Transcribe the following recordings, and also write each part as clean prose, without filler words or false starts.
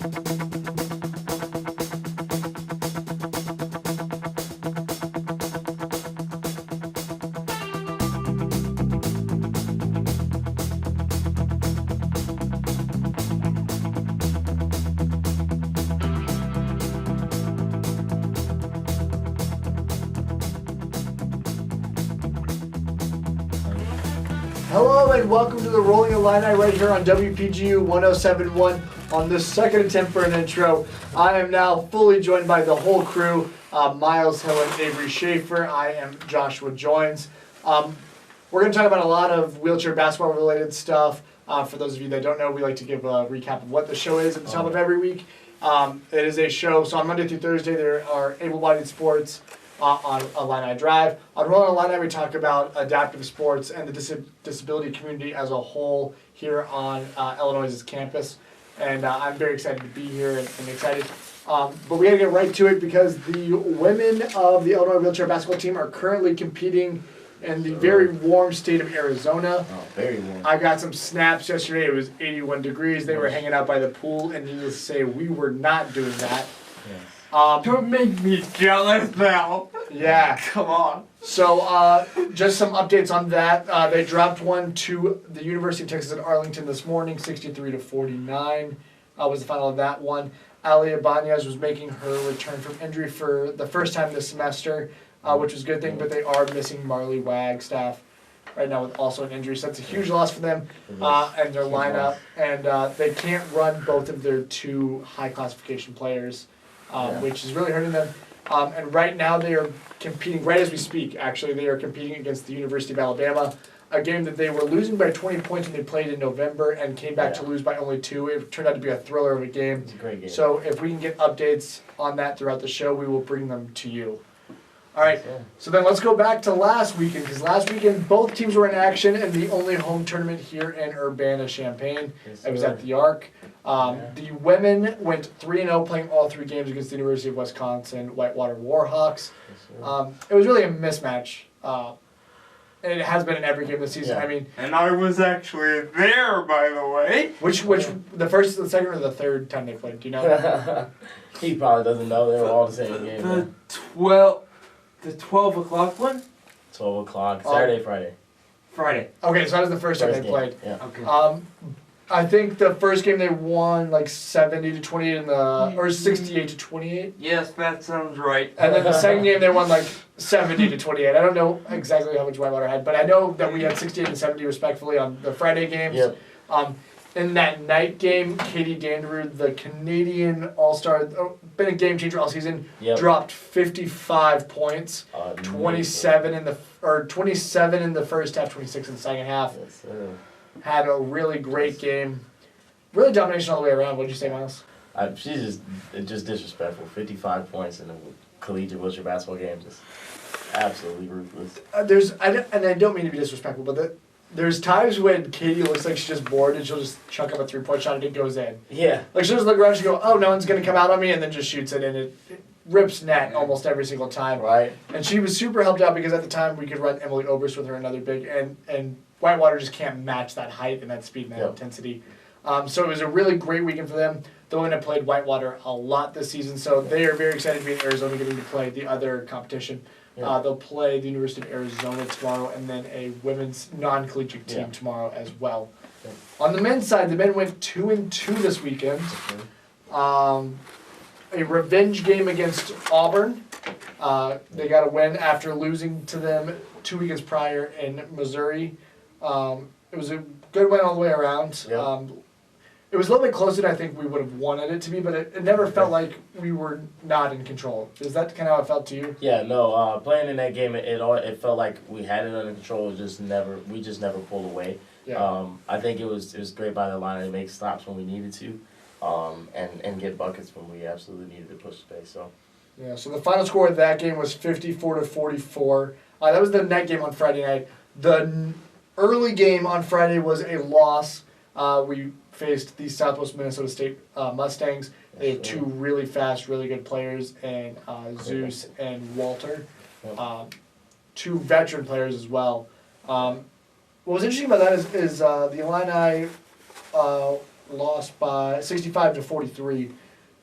Hello and welcome to the Rollin Illini right here on WPGU 1071. On this second attempt for an intro, I am now fully joined by the whole crew, Miles Hill and Avery Schaefer. I am Joshua Joins. We're going to talk about a lot of wheelchair basketball related stuff. For those of you that don't know, we like to give a recap of what the show is at the top of every week. It is a show, so on Monday through Thursday there are able-bodied sports on Illini Drive. On Rollin Illini, we talk about adaptive sports and the disability community as a whole here on Illinois' campus. And I'm very excited to be here and excited. But we got to get right to it because the women of the Illinois wheelchair basketball team are currently competing in the very warm state of Arizona. Oh, very warm. I got some snaps yesterday. It was 81 degrees. They were hanging out by the pool, and needless to say, we were not doing that. Yeah. Don't make me jealous now. Yeah. Come on. So, just some updates on that. They dropped one to the University of Texas at Arlington this morning, 63-49 was the final of that one. Ali Ibanez was making her return from injury for the first time this semester, which was a good thing, but they are missing Marley Wagstaff right now with also an injury, so that's a huge loss for them and their lineup. And they can't run both of their two high classification players, which is really hurting them. And right now they are competing, right as we speak, actually, they are competing against the University of Alabama, a game that they were losing by 20 points when they played in November and came back to lose by only 2. It turned out to be a thriller of a game. It's a great game. So if we can get updates on that throughout the show, we will bring them to you. All right, so then let's go back to last weekend, because last weekend both teams were in action in the only home tournament here in Urbana-Champaign. It was at the Arc. The women went 3-0, playing all 3 games against the University of Wisconsin Whitewater Warhawks. It was really a mismatch. And it has been in every game this season. Yeah. I mean, And I was actually there, by the way. which the first, the second, or the third time they played? Do you know? He probably doesn't know. They were all the same game. The 12 o'clock one? 12 o'clock, Saturday, Friday. Friday. Okay, so that was the first time they game. played. Yeah. Okay. I think the first game they won like 70-28 in the, or 68-28. Yes, that sounds right. And then the second game they won like 70-28. I don't know exactly how much Whitewater had, but I know that we had 68 and 70 respectfully on the Friday games. Yep. In that night game, Katie Danderud, the Canadian All-Star, been a game changer all season, dropped 55 points, 27 in the first half, 26 in the second half. Yes, sir. Had a really great game. Really domination all the way around. What did you say, Miles? She's just disrespectful. 55 points in a collegiate wheelchair basketball game. Just absolutely ruthless. I don't mean to be disrespectful, but there's times when Katie looks like she's just bored and she'll just chuck up a 3-point shot and it goes in. Yeah. Like she'll just look around and she'll go, oh, no one's going to come out on me, and then just shoots it, and it rips net almost every single time. Right. And she was super helped out because at the time we could run Emily Oberst with her, another big, and Whitewater just can't match that height and that speed and that intensity. So it was a really great weekend for them. The women have played Whitewater a lot this season, so they are very excited to be in Arizona getting to play the other competition. They'll play the University of Arizona tomorrow and then a women's non-collegiate team tomorrow as well. On the men's side, the men went 2-2 this weekend. A revenge game against Auburn. They got a win after losing to them 2 weekends prior in Missouri. It was a good win all the way around. It was a little bit closer than I think we would have wanted it to be, but it never felt like we were not in control. Is that kind of how it felt to you? Yeah, no. Playing in that game, it felt like we had it under control. We just never pulled away. Yeah. I think it was great by the line to make stops when we needed to, and get buckets when we absolutely needed to push the pace. So. Yeah. So the final score of that game was 54-44. That was the night game on Friday night. The early game on Friday was a loss. We faced the Southwest Minnesota State Mustangs. They have 2 really fast, really good players, and Zeus and Walter. 2 veteran players as well. What was interesting about that is the Illini lost by 65-43.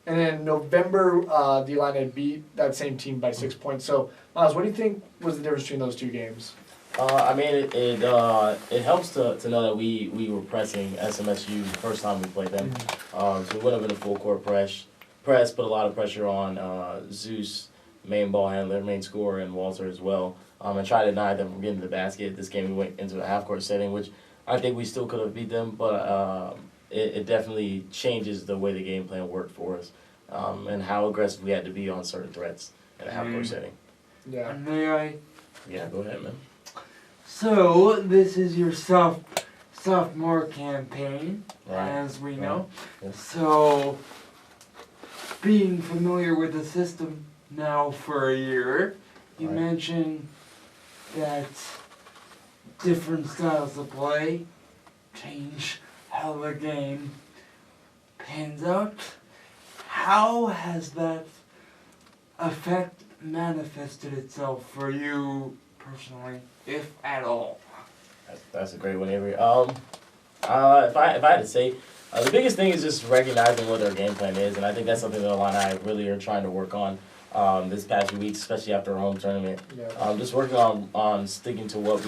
And then in November, the Illini beat that same team by 6 points. So, Miles, what do you think was the difference between those two games? I mean, it helps to know that we were pressing SMSU the first time we played them. So we went up in a full court press, put a lot of pressure on Zeus, main ball handler, main scorer, and Walter as well, and try to deny them from getting to the basket. This game we went into a half court setting, which I think we still could have beat them, but it definitely changes the way the game plan worked for us, and how aggressive we had to be on certain threats in a half court setting. Yeah. May I? Yeah, go ahead, man. So, this is your sophomore campaign, Right. as we know. Yes. So, being familiar with the system now for a year, you Right. mentioned that different styles of play change how the game pans out. How has that effect manifested itself for you personally, if at all? That's a great one, Avery. If I had to say, the biggest thing is just recognizing what our game plan is, and I think that's something that Illini really are trying to work on this past few weeks, especially after our home tournament. Yeah. Just working on sticking to what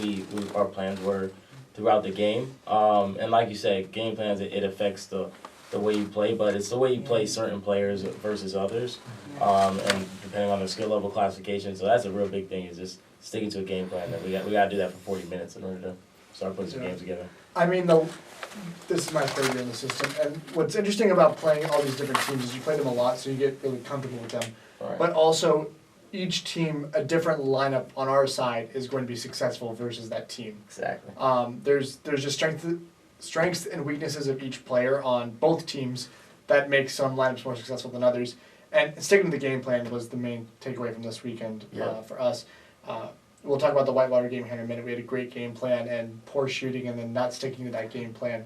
our plans were throughout the game. And like you said, game plans, it affects the way you play, but it's the way you play certain players versus others, and depending on their skill level classification. So that's a real big thing, is just sticking to a game plan. That we got to do that for 40 minutes in order to start putting some games together. I mean, this is my third year in the system, and what's interesting about playing all these different teams is you play them a lot, so you get really comfortable with them. Right. But also, each team, a different lineup on our side is going to be successful versus that team. Exactly. There's just strengths and weaknesses of each player on both teams that make some lineups more successful than others. And sticking to the game plan was the main takeaway from this weekend for us. We'll talk about the Whitewater game here in a minute. We had a great game plan, and poor shooting and then not sticking to that game plan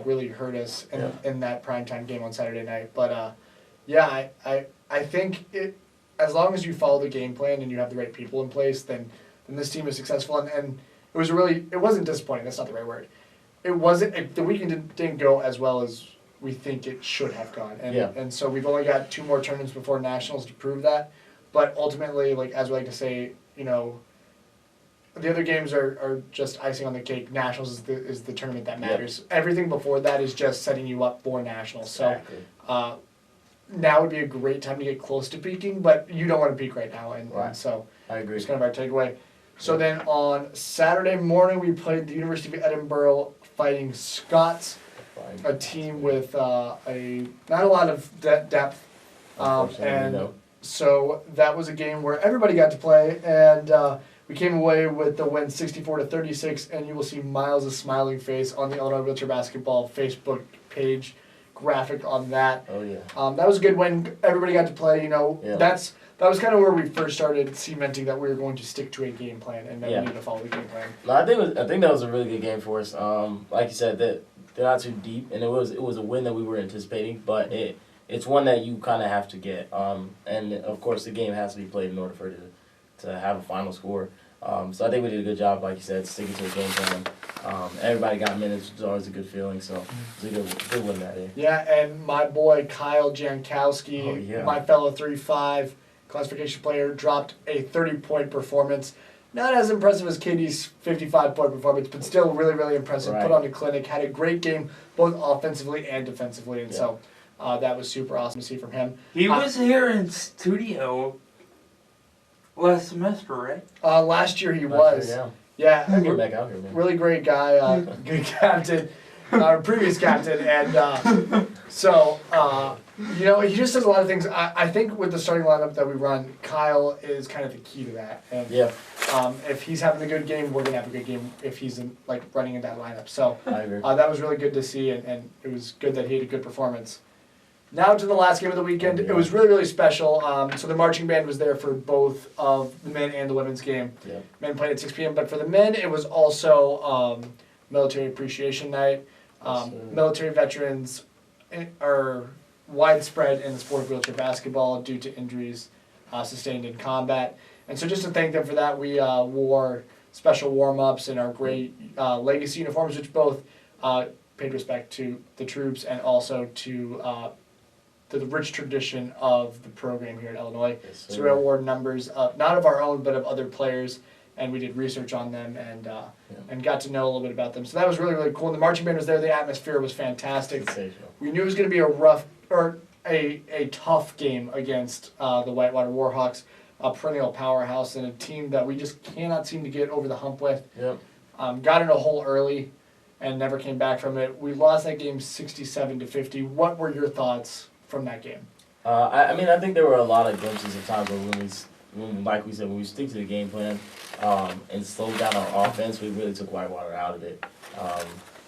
really hurt us in that primetime game on Saturday night. But I think as long as you follow the game plan and you have the right people in place, then this team is successful. And it wasn't disappointing. That's not the right word. The weekend didn't go as well as we think it should have gone. And so we've only got 2 more tournaments before nationals to prove that. But ultimately, like as we like to say, the other games are just icing on the cake. Nationals is the tournament that matters. Everything before that is just setting you up for nationals. Exactly. So now would be a great time to get close to peaking, but you don't want to peak right now. And so I agree. it's kind of our takeaway. So then on Saturday morning, we played the University of Edinburgh Fighting Scots, a team with not a lot of depth. And so that was a game where everybody got to play, and we came away with the win 64-36, and you will see Miles' smiling face on the Illinois Wheelchair Basketball Facebook page graphic on that. Oh yeah. That was a good win. Everybody got to play. That was kind of where we first started cementing that we were going to stick to a game plan, and that we needed to follow the game plan. No, I think that was a really good game for us. Like you said, that they're not too deep, and it was a win that we were anticipating, but it's one that you kind of have to get. And of course, the game has to be played in order for it to have a final score. So I think we did a good job, like you said, sticking to the game plan. Everybody got minutes, which is always a good feeling. So it was a good win that day. Yeah, and my boy Kyle Jankowski, my fellow 3-5 classification player, dropped a 30-point performance. Not as impressive as Katie's 55-point performance, but still really, really impressive. Put on a clinic, had a great game both offensively and defensively, and so that was super awesome to see from him. He was here in studio last semester, right? Last year he was. Yeah, I'll get back out here, man. really great guy, good captain, previous captain, and so he just does a lot of things. I think with the starting lineup that we run, Kyle is kind of the key to that. And if he's having a good game, we're gonna have a good game if he's running in that lineup. So I agree. That was really good to see, and it was good that he had a good performance. Now to the last game of the weekend. It was really, really special. So the marching band was there for both of the men and the women's game. Men played at 6 p.m., but for the men, it was also Military Appreciation Night. Military veterans are widespread in the sport of wheelchair basketball due to injuries sustained in combat. And so just to thank them for that, we wore special warm-ups in our great legacy uniforms, which both paid respect to the troops and also to the rich tradition of the program here at Illinois. Yes, So we award numbers not of our own but of other players, and we did research on them and got to know a little bit about them. So that was really, really cool. And the marching band was there. The atmosphere was fantastic. Sensational. We knew it was going to be a tough game against the Whitewater Warhawks, a perennial powerhouse and a team that we just cannot seem to get over the hump with. Yep. Got in a hole early and never came back from it. We lost that game 67-50. What were your thoughts from that game? I mean, I think there were a lot of glimpses of times where like we said, when we stick to the game plan and slow down our offense, we really took Whitewater out of it.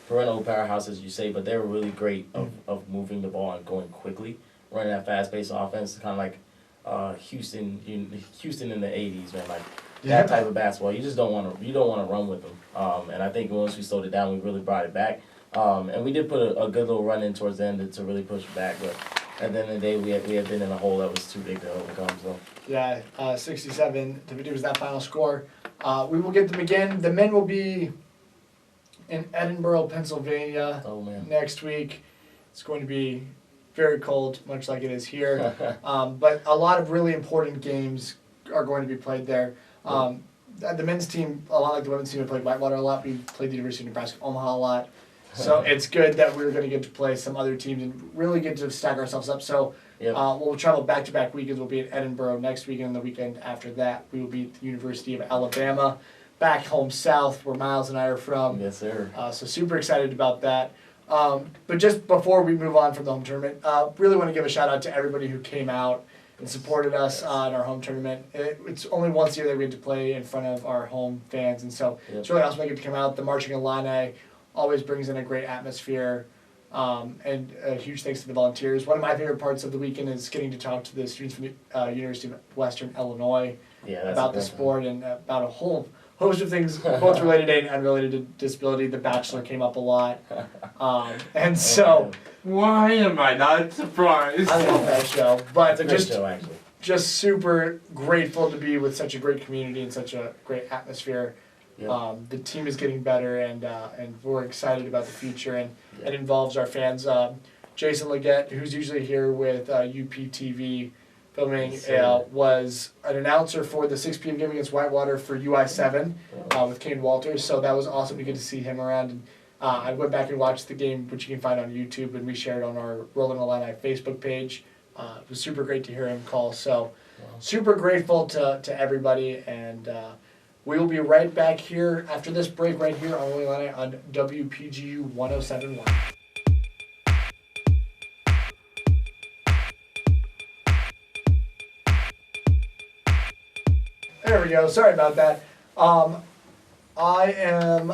Perennial powerhouse, as you say, but they were really great of moving the ball and going quickly, running that fast-paced offense, kind of like Houston in the '80s, man. Like that type of basketball, you just don't want to run with them. And I think once we slowed it down, we really brought it back. And we did put a good little run in towards the end to really push it back, but at the end of the day, we had been in a hole that was too big to overcome. So Yeah, 67-50 was that final score. We will get them again. The men will be in Edinburgh, Pennsylvania next week. It's going to be very cold, much like it is here. But a lot of really important games are going to be played there. The men's team, a lot like the women's team, we played Whitewater a lot. We played the University of Nebraska Omaha a lot. So it's good that we're going to get to play some other teams and really get to stack ourselves up. So we'll travel back-to-back weekends. We'll be in Edinburgh next weekend, and the weekend after that, we will be at the University of Alabama, back home south, where Miles and I are from. yes, sir. So super excited about that. But just before we move on from the home tournament, really want to give a shout-out to everybody who came out and supported us in our home tournament. It's only once a year that we get to play in front of our home fans, and so it's really awesome to get to come out. The Marching Illini always brings in a great atmosphere, and a huge thanks to the volunteers. One of my favorite parts of the weekend is getting to talk to the students from the University of Western Illinois about the sport and about a whole host of things, both related and unrelated to disability. The Bachelor came up a lot, and so Why am I not surprised? I love that show. But It's a great show, actually. just super grateful to be with such a great community and such a great atmosphere. The team is getting better, and we're excited about the future, and it involves our fans. Jason Leggett, who's usually here with UPTV filming, was an announcer for the 6 p.m. game against Whitewater for UI7 with Kane Walters, so that was awesome to get to see him around. And I went back and watched the game, which you can find on YouTube, and we shared on our Rollin Illini Facebook page. It was super great to hear him call, so super grateful to everybody, and we will be right back here after this break right here on Rollin Illini on WPGU 107.1. There we go. Sorry about that. I am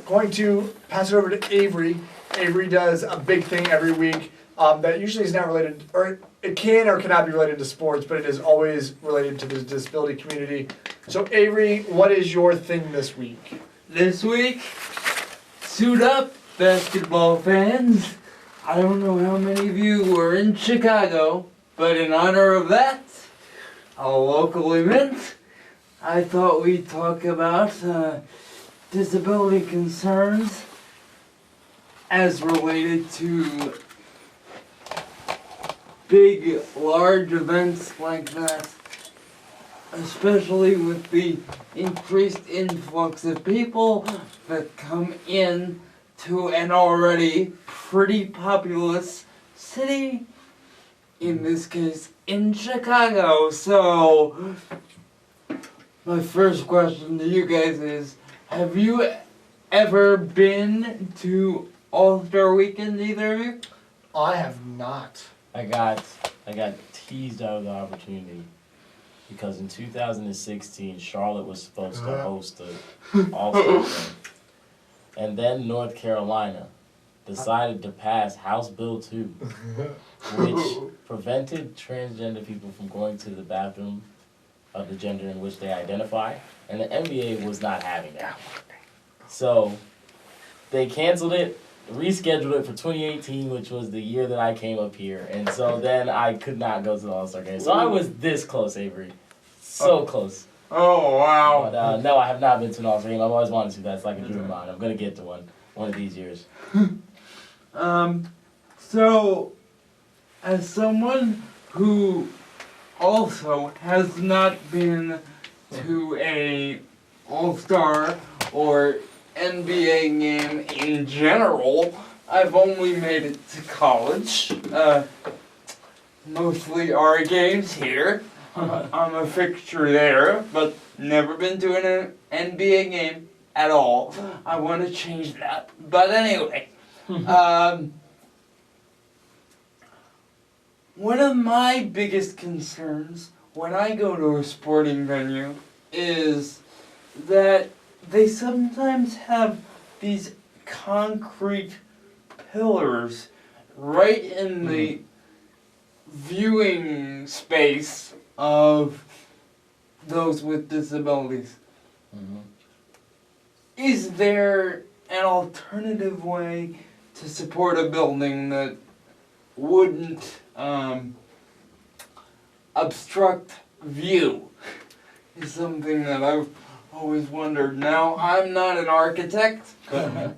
going to pass it over to Avery. Avery does a big thing every week that usually is not related, or it can or cannot be related to sports, but it is always related to the disability community. So Avery, what is your thing this week? This week, suit up, basketball fans. I don't know how many of you were in Chicago, but in honor of that, a local event, I thought we'd talk about disability concerns as related to big, large events like that, especially with the increased influx of people that come in to an already pretty populous city, in this case in Chicago. So my first question to you guys is, have you ever been to All-Star Weekend, either of you? I have not. I got teased out of the opportunity because in 2016 Charlotte was supposed to host the All-Star game, and then North Carolina decided to pass House Bill 2, which prevented transgender people from going to the bathroom of the gender in which they identify, and the NBA was not having that. So they canceled it, rescheduled it for 2018, which was the year that I came up here, and so then I could not go to the All-Star game. So I was this close, Avery. So close. Oh, wow. But no, I have not been to an All-Star game. I've always wanted to. That's like a dream of mine. I'm going to get to one of these years. So, as someone who also has not been to a All-Star or NBA game in general, I've only made it to college. Mostly our games here. I'm a fixture there, but never been to an NBA game at all. I want to change that. But anyway, one of my biggest concerns when I go to a sporting venue is that they sometimes have these concrete pillars right in the viewing space of those with disabilities. Is there an alternative way to support a building that wouldn't obstruct view? Is something that I've always wondered. Now, I'm not an architect, but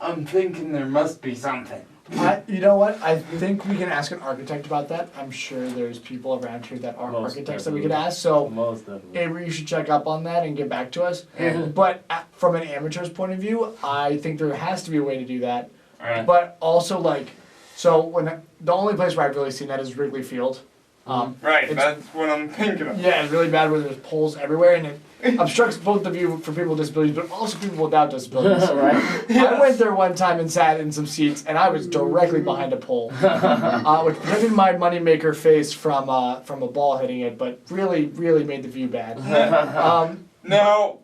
I'm thinking there must be something. You know what? I think we can ask an architect about that. I'm sure there's people around here that are Most architects that we could ask. So, Most definitely. Avery, you should check up on that and get back to us. Yeah. But from an amateur's point of view, I think there has to be a way to do that. Alright. But also, like, so when the only place where I've really seen that is Wrigley Field. Right, it's- that's what I'm thinking of. Yeah, it's really bad where there's poles everywhere and it obstructs both the view for people with disabilities, but also people without disabilities. Right? I went there one time and sat in some seats, and I was directly behind a pole, which protected my moneymaker face from a ball hitting it, but really made the view bad. Now,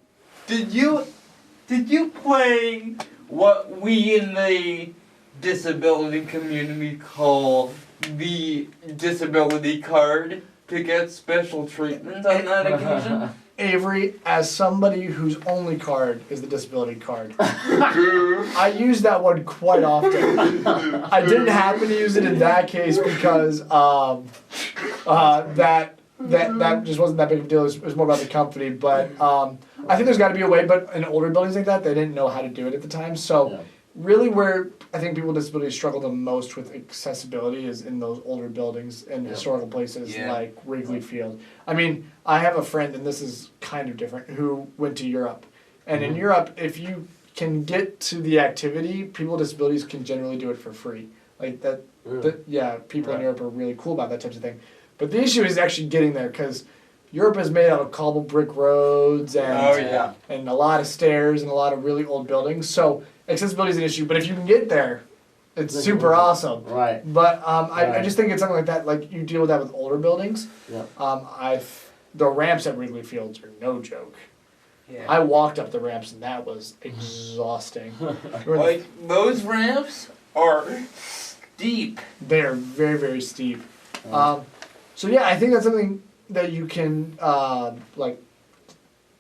did you play what we in the disability community call the disability card to get special treatment on that occasion? Avery, as somebody whose only card is the disability card, I use that one quite often. I didn't happen to use it in that case because that just wasn't that big of a deal. It was more about the company, but I think there's got to be a way. But in older buildings like that, they didn't know how to do it at the time. So Yeah. really, where I think people with disabilities struggle the most with accessibility is in those older buildings and historical places Yeah. like Wrigley Field. I mean, I have a friend, and this is kind of different, who went to Europe. And in Europe, if you can get to the activity, people with disabilities can generally do it for free. Like that, people in Right. Europe are really cool about that type of thing. But the issue is actually getting there, because Europe is made out of cobbled brick roads and and a lot of stairs and a lot of really old buildings. So accessibility is an issue, but if you can get there, it's super awesome. Right. But I Right. just think it's something like that. Like you deal with that with older buildings. Yeah. The ramps at Wrigley Fields are no joke. Yeah. I walked up the ramps and that was exhausting. Like, those ramps are steep. They are very steep. So yeah, I think that's something that you can like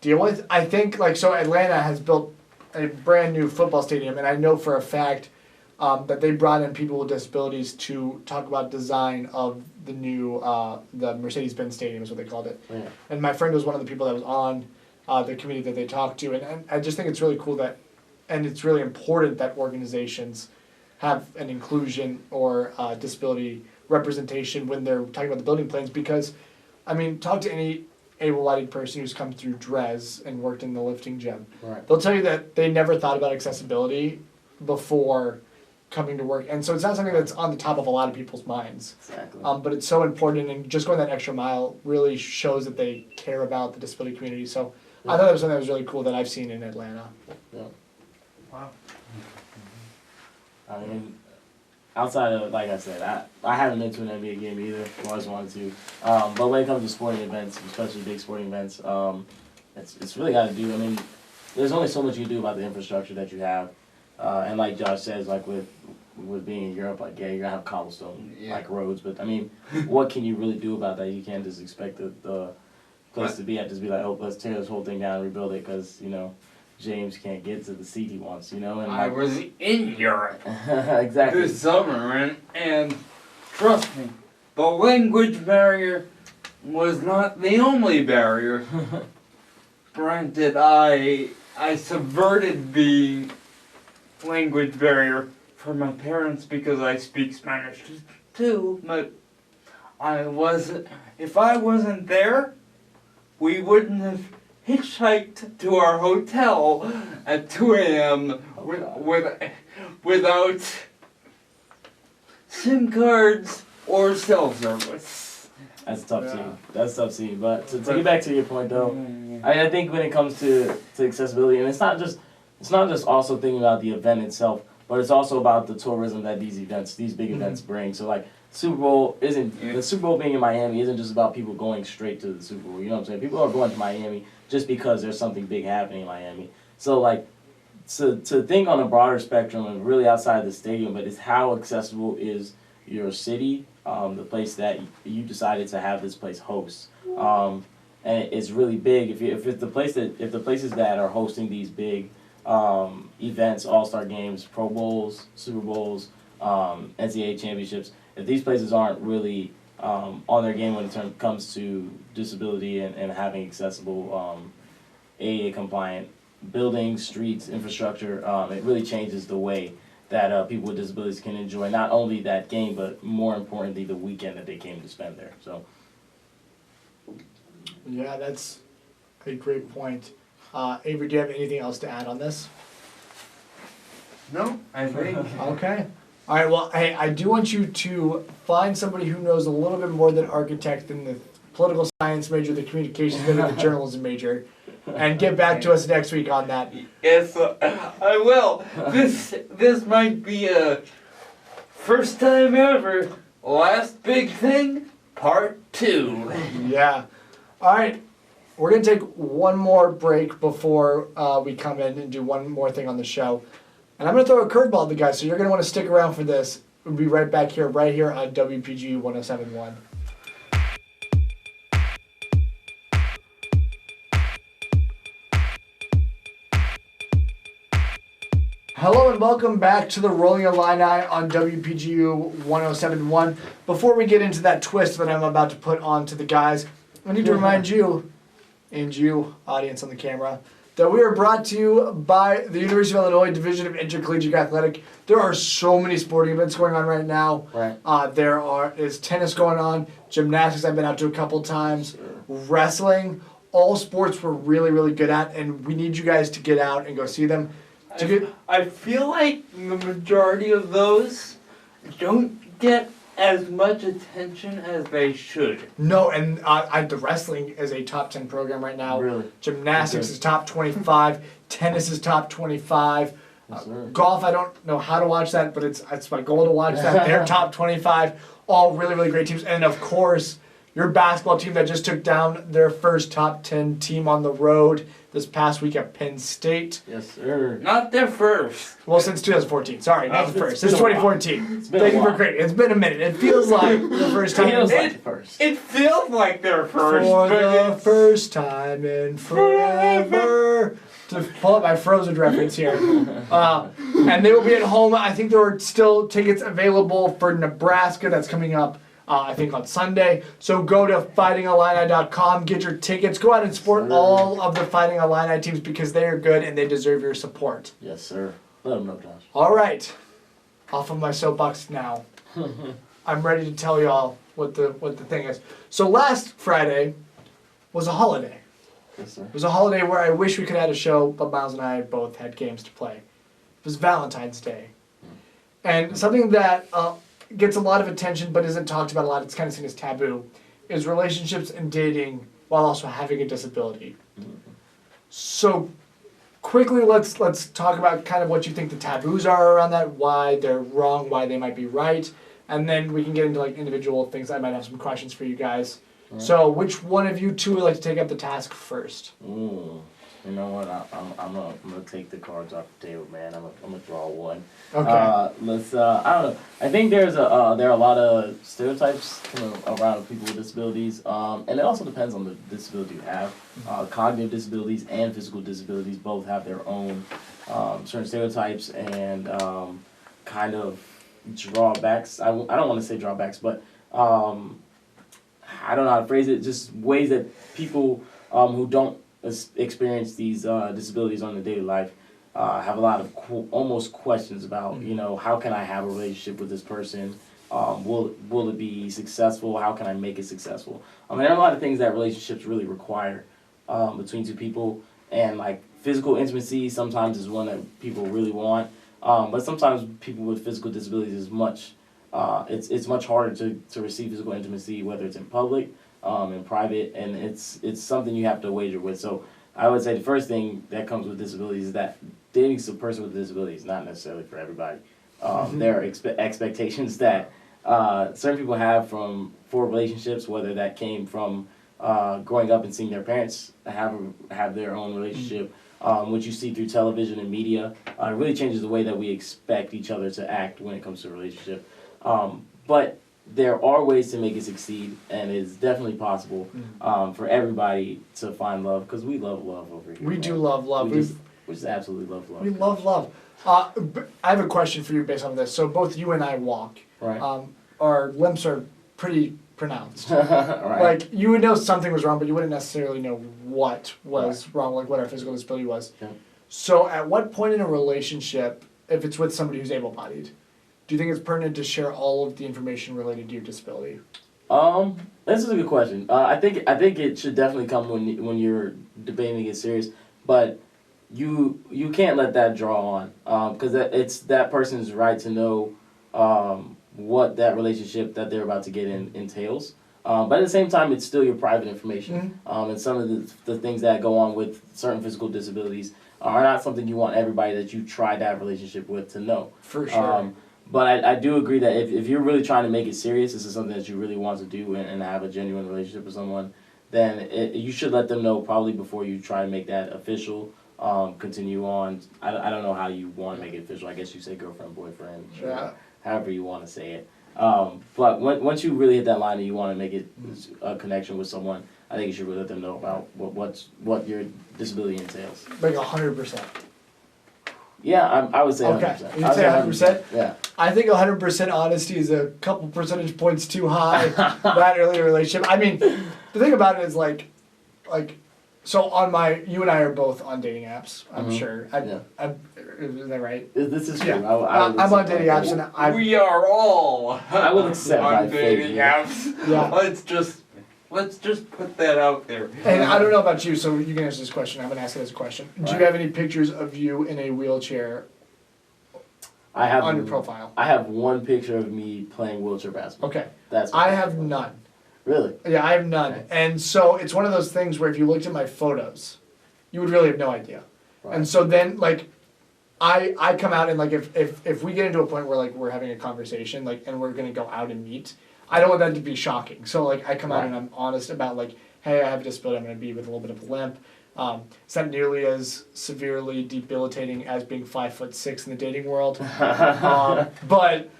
deal with. I think so Atlanta has built a brand new football stadium, and I know for a fact that they brought in people with disabilities to talk about design of the new the Mercedes-Benz Stadium is what they called it. Yeah. And my friend was one of the people that was on the committee that they talked to, and I just think it's really cool that, and it's really important that organizations have an inclusion or disability representation when they're talking about the building plans, because, I mean, talk to any able-bodied person who's come through DRES and worked in the lifting gym. Right. They'll tell you that they never thought about accessibility before coming to work, and so it's not something that's on the top of a lot of people's minds. Exactly. But it's so important, and just going that extra mile really shows that they care about the disability community. So I thought that was something that was really cool that I've seen in Atlanta. Wow. I mean, outside of, like I said, I haven't been to an NBA game either. I always wanted to. But when it comes to sporting events, especially big sporting events, it's really got to do. I mean, there's only so much you do about the infrastructure that you have. And like Josh says, like with being in Europe, like, yeah, you're gonna have cobblestone like roads, but I mean, what can you really do about that? You can't just expect the place to be at, just be like, oh, let's tear this whole thing down and rebuild it, because James can't get to the seat he wants, and I was in Europe exactly. this summer, and trust me, the language barrier was not the only barrier. Granted, I subverted the language barrier for my parents because I speak Spanish too, but if I wasn't there, we wouldn't have hitchhiked to our hotel at 2 a.m. Without SIM cards or cell service. That's tough scene. That's tough scene. But to get back to your point though, I think when it comes to accessibility, and it's not just also thinking about the event itself, but it's also about the tourism that these big events bring. So like the Super Bowl being in Miami isn't just about people going straight to the Super Bowl. You know what I'm saying? People are going to Miami just because there's something big happening in Miami. So like to think on a broader spectrum and really outside the stadium, but it's how accessible is your city, the place that you decided to have this place host. And it's really big if the places that are hosting these big events, All-Star games, Pro Bowls, Super Bowls, NCAA championships, if these places aren't really on their game when it comes to disability and having accessible ADA compliant buildings, streets, infrastructure, it really changes the way that people with disabilities can enjoy not only that game, but more importantly, the weekend that they came to spend there. So. Yeah, that's a great point. Avery, do you have anything else to add on this? No, I think. Okay. All right, well, hey, I do want you to find somebody who knows a little bit more than architect than the political science major, the communications major, the journalism major, and get back to us next week on that. Yes, I will. This might be a first time ever, last big thing, part 2. Yeah. All right. We're going to take one more break before we come in and do one more thing on the show. And I'm going to throw a curveball at the guys, so you're going to want to stick around for this. We'll be right back here, right here on WPGU 107.1. Hello and welcome back to the Rollin Illini on WPGU 107.1. Before we get into that twist that I'm about to put on to the guys, I need to remind you, and you, audience on the camera, that we are brought to you by the University of Illinois Division of Intercollegiate Athletic. There are so many sporting events going on right now. Right. There is tennis going on, gymnastics I've been out to a couple times, wrestling, all sports we're really, really good at, and we need you guys to get out and go see them. I feel like the majority of those don't get as much attention as they should. No, and the wrestling is a top 10 program right now. Really? Gymnastics is top 25. Tennis is top 25. Yes, Golf, I don't know how to watch that, but it's my goal to watch that. They're top 25. All really, really great teams. And of course, your basketball team that just took down their first top 10 team on the road this past week at Penn State. Yes, sir. Not their first. Well, since 2014. Sorry, not the first. Since 2014. It's been Thank a you for while. creating it. It's been a minute. It feels like the first time. Feels like the first. It feels like their first. For but the it's- first time in forever. To pull up my Frozen reference here. And they will be at home. I think there are still tickets available for Nebraska. That's coming up, I think, on Sunday. So go to fightingillini.com, get your tickets. Go out and support all of the Fighting Illini teams because they are good and they deserve your support. Yes, sir. Let them know, Josh. All right. Off of my soapbox now. I'm ready to tell y'all what the thing is. So last Friday was a holiday. Yes, sir. It was a holiday where I wish we could have had a show, but Miles and I both had games to play. It was Valentine's Day. And something that gets a lot of attention but isn't talked about a lot, it's kind of seen as taboo, is relationships and dating while also having a disability. So quickly, let's talk about kind of what you think the taboos are around that, why they're wrong, why they might be right, and then we can get into like individual things. I might have some questions for you guys. Right. So which one of you two would like to take up the task first? Ooh. You know what? I'm gonna take the cards off the table, man. I'm gonna draw one. Okay. Let's. I don't know. I think there are a lot of stereotypes around people with disabilities, and it also depends on the disability you have. Cognitive disabilities and physical disabilities both have their own certain stereotypes and kind of drawbacks. I don't want to say drawbacks, but I don't know how to phrase it. Just ways that people who don't experience these disabilities on their daily life have a lot of almost questions about, how can I have a relationship with this person? Will it be successful? How can I make it successful? There are a lot of things that relationships really require between two people, and like physical intimacy sometimes is one that people really want, but sometimes people with physical disabilities is much it's much harder to receive physical intimacy, whether it's in public, in private, and it's something you have to wager with. So I would say the first thing that comes with disabilities is that dating a person with a disability is not necessarily for everybody. There are expectations that certain people have for relationships, whether that came from growing up and seeing their parents have their own relationship, which you see through television and media. It really changes the way that we expect each other to act when it comes to a relationship. But there are ways to make it succeed, and it's definitely possible for everybody to find love, because we love love over here. We do love love. We just absolutely love love. We love love. I have a question for you based on this. So both you and I walk. Right. Our limps are pretty pronounced. Right. Like, you would know something was wrong, but you wouldn't necessarily know what was wrong, like what our physical disability was. Yeah. So at what point in a relationship, if it's with somebody who's able-bodied, do you think it's pertinent to share all of the information related to your disability? This is a good question. I think it should definitely come when you're debating it serious, but you can't let that draw on, because it's that person's right to know what that relationship that they're about to get in entails. But at the same time, it's still your private information. And some of the things that go on with certain physical disabilities are not something you want everybody that you try to have a relationship with to know. For sure. But I do agree that if you're really trying to make it serious, this is something that you really want to do and have a genuine relationship with someone, then you should let them know probably before you try to make that official. Continue on. I don't know how you want to make it official. I guess you say girlfriend, boyfriend, however you want to say it. But once you really hit that line and you want to make it a connection with someone, I think you should really let them know about what your disability entails. Like 100%. Yeah, I would say 100%. Okay, you'd say 100%? Yeah. I think 100% honesty is a couple percentage points too high that early in a relationship. I mean, the thing about it is like, so you and I are both on dating apps, I'm sure. Is that right? This is true. Yeah. I'm on dating apps, and We are all I will accept my on dating fate. apps. Yeah. Let's just put that out there. And I don't know about you, so you can answer this question. I'm gonna ask it as a question. Do you have any pictures of you in a wheelchair on your profile? I have one picture of me playing wheelchair basketball. Okay. That's I have none. Really? Yeah, I have none. Okay. And so it's one of those things where if you looked at my photos, you would really have no idea. Right. And so then like I come out and like if we get into a point where like we're having a conversation like and we're gonna go out and meet, I don't want that to be shocking. So like I come out and I'm honest about like, hey, I have a disability, I'm gonna be with a little bit of a limp. It's not nearly as severely debilitating as being 5'6" in the dating world. But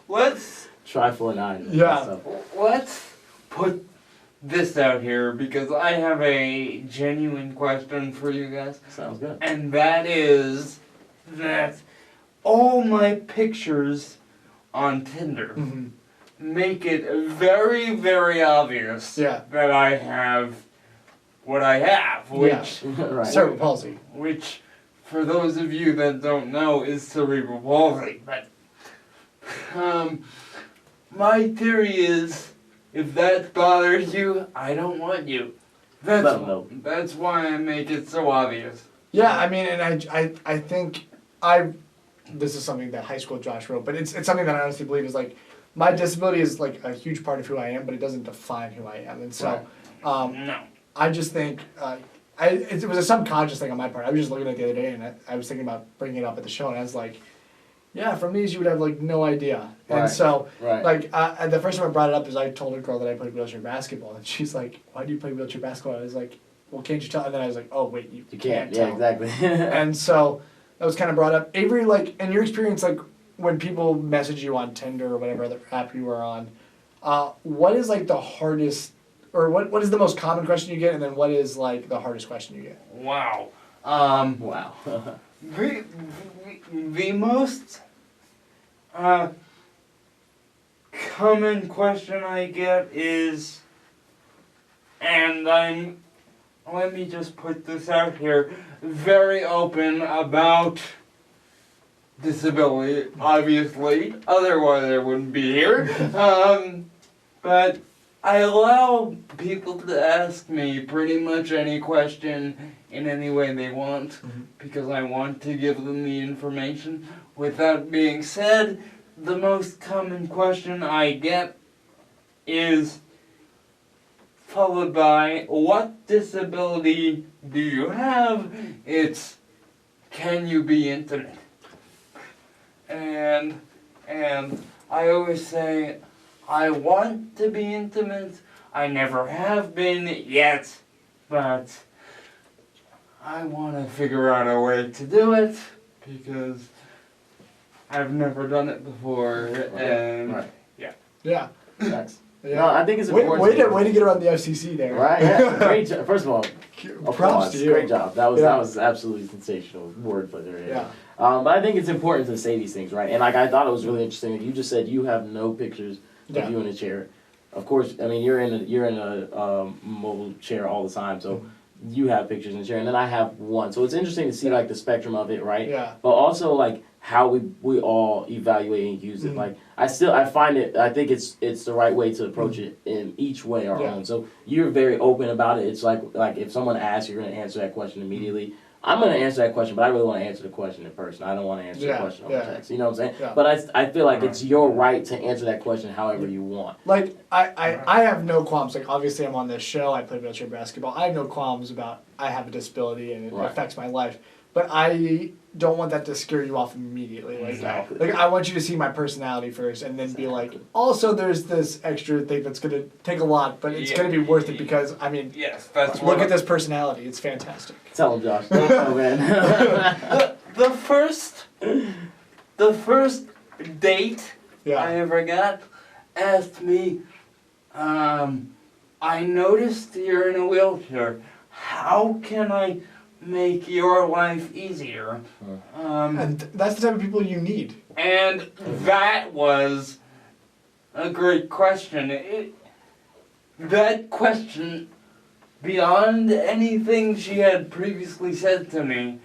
Let's try 4'9". Yeah. let's put this out here because I have a genuine question for you guys. Sounds good. And that is that all my pictures on Tinder make it very, very obvious that I have what I have, which Right. cerebral palsy. which for those of you that don't know is cerebral palsy. But my theory is if that bothers you, I don't want you. That's why I make it so obvious. Yeah, I mean, and I think this is something that high school Josh wrote, but it's something that I honestly believe is like, my disability is like a huge part of who I am, but it doesn't define who I am. And so, No. I just think, it was a subconscious thing on my part. I was just looking at it the other day and I was thinking about bringing it up at the show and I was like, yeah, from these you would have like no idea. And so, like, the first time I brought it up is I told a girl that I played wheelchair basketball and she's like, why do you play wheelchair basketball? I was like, well, can't you tell? And then I was like, oh, wait, you can't tell. Yeah, exactly. And so that was kind of brought up. Avery, like, in your experience, like, when people message you on Tinder or whatever other app you are on, what is, like, the hardest, or what is the most common question you get, and then what is, like, the hardest question you get? Wow. Wow. The most common question I get is, and I'm let me just put this out here, very open about disability, obviously, otherwise I wouldn't be here. But I allow people to ask me pretty much any question in any way they want, because I want to give them the information. With that being said, the most common question I get is followed by, what disability do you have? It's, can you be intimate? And I always say, I want to be intimate. I never have been yet, but I want to figure out a way to do it because I've never done it before, and Right. Yeah. Thanks. Yeah. No, I think it's Way, important. way to get around the FCC there. Right. Yeah. Great job. First of all, Props applause. to you. Great job. That Yeah. was absolutely sensational wordplay there. Yeah. But I think it's important to say these things, right? And like I thought it was really interesting that you just said you have no pictures of Yeah. you in a chair. Of course, I mean you're in a mobile chair all the time, so you have pictures in the chair, and then I have one. So it's interesting to see like the spectrum of it, right? Yeah. But also like how we all evaluate and use it. Like I find it. I think it's the right way to approach it in each way our Yeah. own. So you're very open about it. It's like if someone asks, you're gonna answer that question immediately. I'm gonna answer that question, but I really want to answer the question in person. I don't want to answer the question on text. You know what I'm saying? Yeah. But I feel like it's your right to answer that question however you want. Like I have no qualms. Like obviously I'm on this show. I play wheelchair basketball. I have no qualms about I have a disability and it Right. affects my life. But I don't want that to scare you off immediately. Like, Exactly. like I want you to see my personality first, and then be like, also there's this extra thing that's gonna take a lot, but it's gonna be worth it because I mean, yes, that's look at this personality. It's fantastic. Tell him, Josh. Oh man. the first date I Yeah. ever got asked me, I noticed you're in a wheelchair. How can I make your life easier? And that's the type of people you need. And that was a great question. That question, beyond anything she had previously said to me,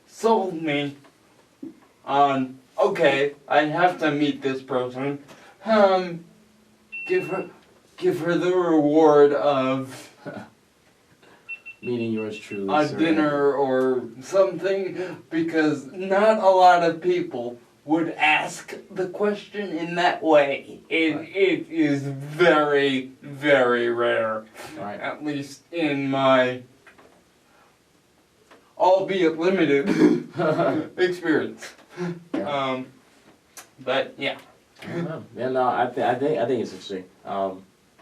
sold me on, okay, I have to meet this person. Give her the reward of Meeting yours truly. a sir. dinner or something, because not a lot of people would ask the question in that way. It is very, very rare, Right. at least in my, albeit limited, experience. Yeah. But yeah. Yeah, no, I think it's interesting.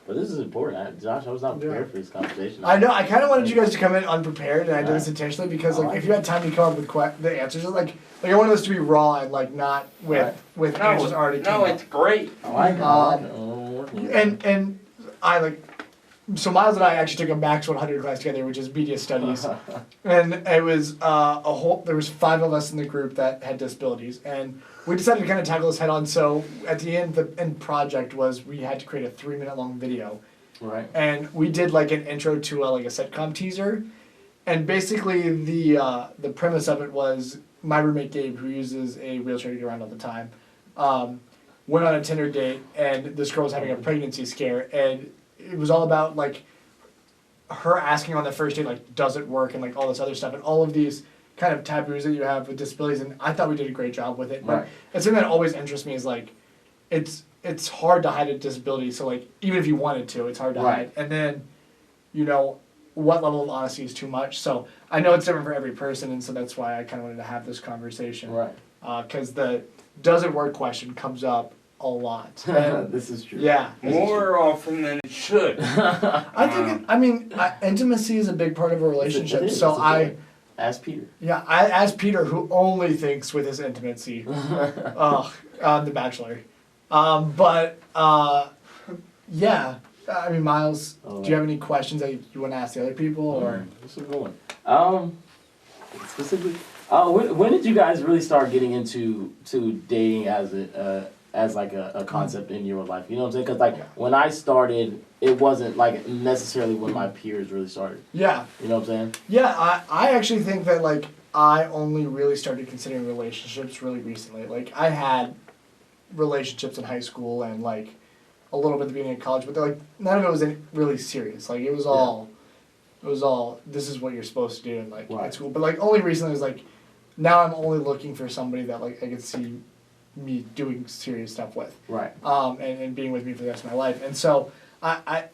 But this is important. Josh, I was not prepared for this conversation. I know. I kind of wanted you guys to come in unprepared, and I did this intentionally because, like, I like if you had time to come up with the answers, like I wanted this to be raw and like not with answers already. No, came it's great. I like it. I like it. Oh, working. up. And I like. So Miles and I actually took a Max 100 class together, which is media studies, and it was there was 5 of us in the group that had disabilities, and we decided to kind of tackle this head on. So at the end, the end project was we had to create a 3-minute long video. Right. And we did like an intro to like a sitcom teaser, and basically the premise of it was my roommate Gabe, who uses a wheelchair to get around all the time, went on a Tinder date, and this girl was having a pregnancy scare, and it was all about like her asking on the first date like, does it work, and like all this other stuff, and all of these kind of taboos that you have with disabilities, and I thought we did a great job with it. But Right. it's something that always interests me is like, it's hard to hide a disability. So like, even if you wanted to, it's hard to Right. hide. And then, you know, what level of honesty is too much? So I know it's different for every person, and so that's why I kind of wanted to have this conversation. Right. Because the does it work question comes up a lot. And This is true. yeah. More often than it should. I think intimacy is a big part of a relationship. It is. So It's important. Ask Peter. I asked Peter, who only thinks with his intimacy, on The Bachelor. Yeah. I mean, Miles, do you have any questions that you want to ask the other people, or? This is a good one. Specifically, When did you guys really start getting into dating as like a concept in your life? You know what I'm saying? Because like when I started, it wasn't like necessarily when my peers really started. Yeah. You know what I'm saying? Yeah, I actually think that like I only really started considering relationships really recently. Like I had relationships in high school and like a little bit at the beginning of college, but like none of it was really serious. Like it was all this is what you're supposed to do and like Right. it's cool. But like only recently is like now I'm only looking for somebody that like I could see me doing serious stuff with. Right. And being with me for the rest of my life. And so I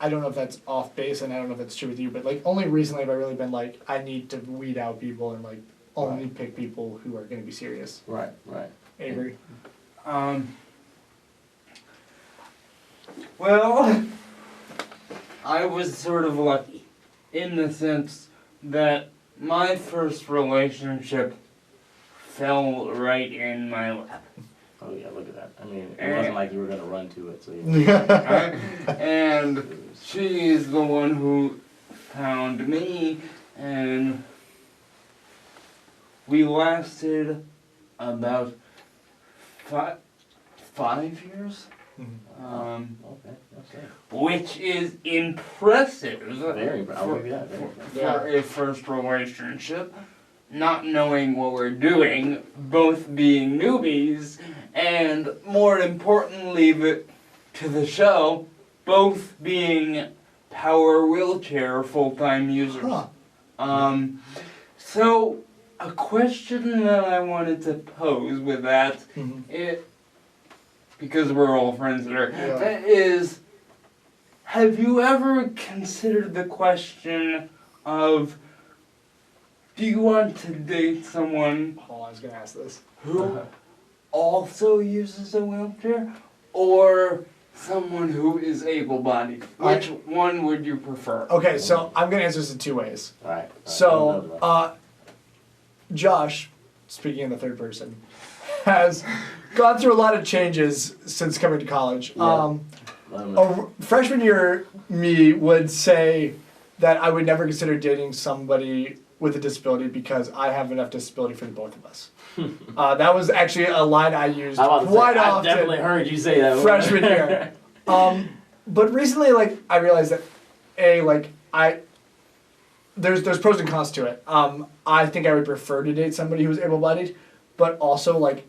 don't know if that's off base and I don't know if that's true with you, but like only recently have I really been like I need to weed out people and like only pick people who are gonna be serious. Right. Right. Avery. Well, I was sort of lucky in the sense that my first relationship fell right in my lap. Oh yeah, look at that. I mean, it wasn't like you were gonna run to it, so And she is the one who found me, and we lasted about 5 years. Okay. Which is impressive. Very impressive. I'll give you that. Very impressive. For a first relationship, not knowing what we're doing, both being newbies, and more importantly to the show, both being power wheelchair full-time users. Huh. So a question that I wanted to pose with that, because we're all friends there, is, have you ever considered the question of, do you want to date someone Oh, I was gonna ask this. who also uses a wheelchair, or someone who is able-bodied? Which one would you prefer? Okay, so I'm gonna answer this in two ways. Alright. So Josh, speaking in the third person, has gone through a lot of changes since coming to college. Yeah. A freshman year me would say that I would never consider dating somebody with a disability because I have enough disability for the both of us. That was actually a line I used quite often. I definitely heard you say that. Freshman year. But recently, like, I realized that, there's pros and cons to it. I think I would prefer to date somebody who's able-bodied, but also, like,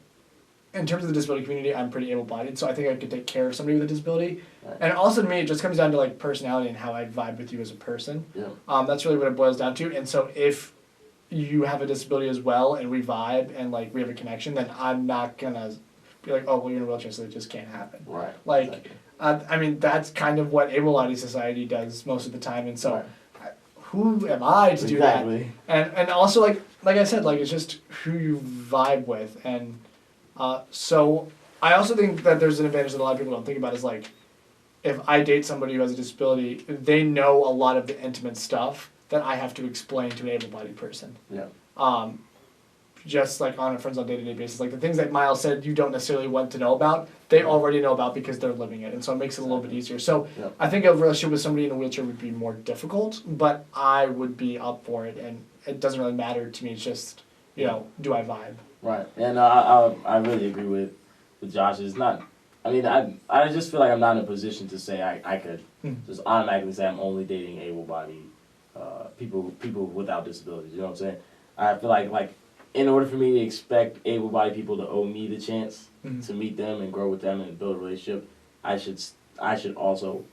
in terms of the disability community, I'm pretty able-bodied, so I think I could take care of somebody with a disability. Right. And also, to me, it just comes down to, like, personality and how I vibe with you as a person. Yeah. That's really what it boils down to. And so if you have a disability as well, and we vibe, and, like, we have a connection, then I'm not gonna be like, oh, well, you're in a wheelchair, so it just can't happen. Right. Like, exactly. I mean, that's kind of what able-bodied society does most of the time, and so who am I to do that? And also, like I said, like, it's just who you vibe with, and so I also think that there's an advantage that a lot of people don't think about is, like, if I date somebody who has a disability, they know a lot of the intimate stuff that I have to explain to an able-bodied person. Yeah. Just like on a friends on day-to-day basis, like the things that Miles said you don't necessarily want to know about, they already know about because they're living it, and so it makes it a little bit easier. So I think a relationship with somebody in a wheelchair would be more difficult, but I would be up for it, and it doesn't really matter to me. It's just, you know, do I vibe? Right, and I really agree with Josh. It's not. I mean, I just feel like I'm not in a position to say I could just automatically say I'm only dating able-bodied people without disabilities. You know what I'm saying? I feel like in order for me to expect able-bodied people to owe me the chance to meet them and grow with them and build a relationship, I should also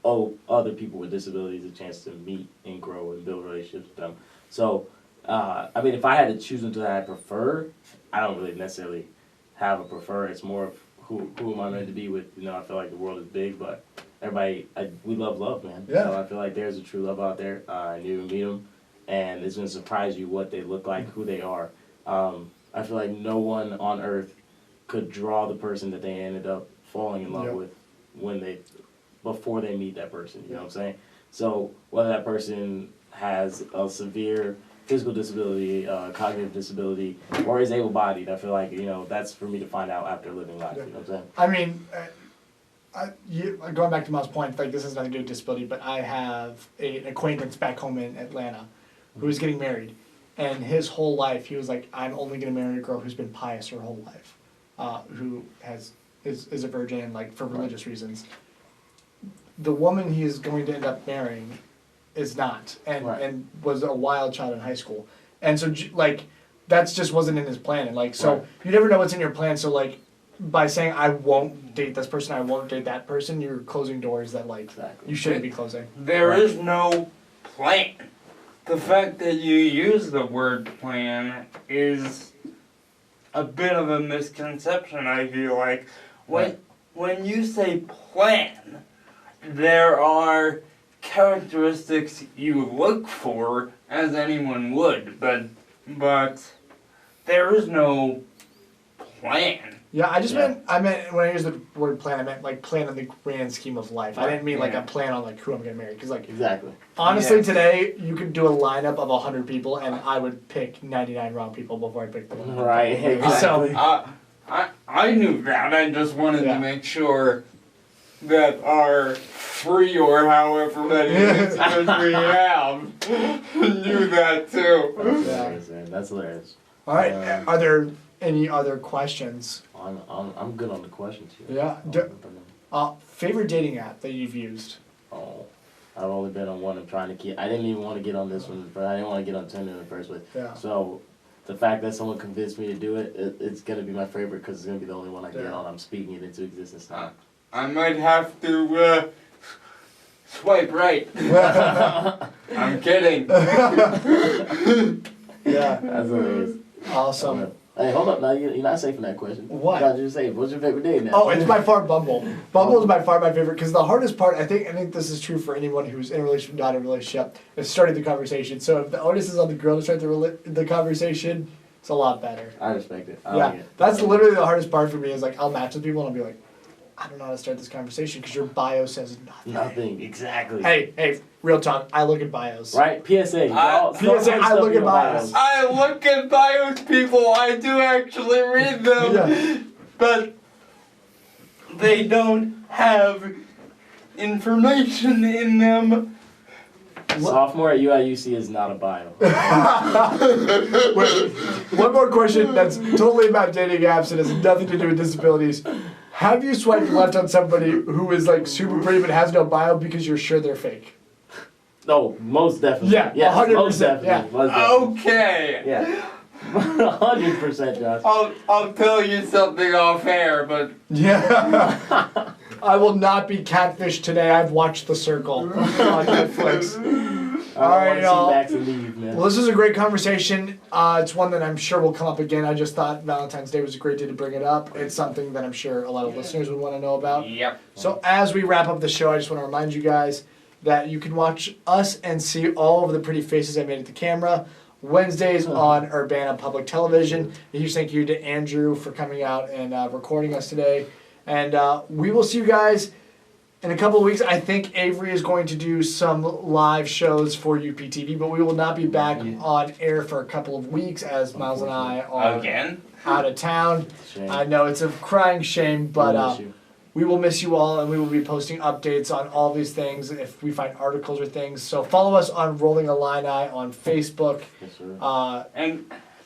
owe other people with disabilities a chance to meet and grow and build relationships with them. So, I mean, if I had to choose them that I prefer, I don't really necessarily have a prefer. It's more of who am I meant to be with. You know, I feel like the world is big, but everybody, we love, man. Yeah. So I feel like there's a true love out there. And you meet them, and it's going to surprise you what they look like, who they are. I feel like no one on earth could draw the person that they ended up falling in love with before they meet that person, you know what I'm saying? So whether that person has a severe physical disability, cognitive disability, or is able-bodied, I feel like, you know, that's for me to find out after living life, you know what I'm saying? I mean, going back to Miles' point, like, this has nothing to do with disability, but I have an acquaintance back home in Atlanta who is getting married. And his whole life, he was like, I'm only gonna marry a girl who's been pious her whole life, who is a virgin and like for religious reasons. The woman he is going to end up marrying is not, and was a wild child in high school, and so like that's just wasn't in his plan, and like so you never know what's in your plan. So like by saying I won't date this person, I won't date that person, you're closing doors that like you shouldn't be closing. There is no plan. The fact that you use the word plan is a bit of a misconception, I feel like. When you say plan, there are characteristics you look for, as anyone would, but there is no plan. Yeah, I meant when I used the word plan, I meant like plan in the grand scheme of life. I didn't mean like a plan on like who I'm gonna marry, because like honestly today you could do a lineup of 100 people and I would pick 99 wrong people before I pick the one. Right. Exactly. So I knew that. I just wanted to make sure that our 3 or however many listeners we have knew that too. That's hilarious. All right, are there any other questions? I'm good on the questions here. Yeah. Favorite dating app that you've used? Oh, I've only been on one. I'm trying to keep. I didn't even want to get on this one, but I didn't want to get on Tinder in the first place. Yeah. So the fact that someone convinced me to do it, it's gonna be my favorite because it's gonna be the only one I get on. I'm speaking it into existence now. I might have to swipe right. I'm kidding. Yeah. That's hilarious. Awesome. Hey, hold up! Now you're not safe in that question. What? You just say, what's your favorite dating app? Oh, it's by far Bumble. Bumble is by far my favorite because the hardest part, I think this is true for anyone who's in a relationship, not in a relationship, is starting the conversation. So if the onus is on the girl to start the conversation, it's a lot better. I respect it. I like it. That's literally the hardest part for me. Is like I'll match with people and I'll be like, I don't know how to start this conversation because your bio says nothing. Nothing, exactly. Hey, real talk. I look at bios. Right? PSA. PSA, I look at bios. I look at bios, people. I do actually read them. But they don't have information in them. Sophomore at UIUC is not a bio. Wait, one more question that's totally about dating apps and has nothing to do with disabilities. Have you swiped left on somebody who is like super pretty but has no bio because you're sure they're fake? No, most definitely. Yeah, yes, 100%. Most definitely. Yeah. Most definitely. Okay. Yeah. 100%, Josh. I'll tell you something off air, but Yeah. I will not be catfished today. I've watched The Circle on Netflix. All right, y'all. Well, this is a great conversation. It's one that I'm sure will come up again. I just thought Valentine's Day was a great day to bring it up. It's something that I'm sure a lot of listeners would want to know about. Yep. So as we wrap up the show, I just want to remind you guys that you can watch us and see all of the pretty faces I made at the camera Wednesdays on Urbana Public Television. A huge thank you to Andrew for coming out and recording us today. And we will see you guys in a couple of weeks. I think Avery is going to do some live shows for UPTV, but we will not be back on air for a couple of weeks as Miles and I are out of town. I know it's a crying shame, but we will miss you all, and we will be posting updates on all these things if we find articles or things. So follow us on Rollin Illini on Facebook. Yes, sir.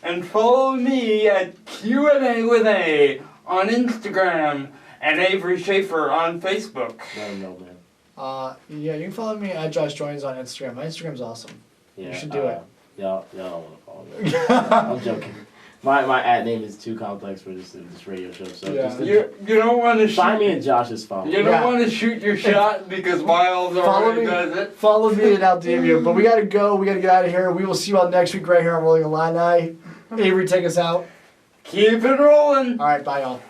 And follow me at Q&A with A on Instagram. And Avery Schaefer on Facebook. Let him know, man. Yeah, you can follow me at Josh Joins on Instagram. My Instagram's awesome. Yeah, You should do it. Y'all don't want to follow me. I'm joking. My ad name is too complex for this radio show. So just you don't want to find me in Josh's phone. You don't want to shoot your shot because Miles already does it. Follow me and I'll DM you. But we gotta go. We gotta get out of here. We will see you all next week right here on Rolling Illini. Avery, take us out. Keep it rolling. All right, bye y'all.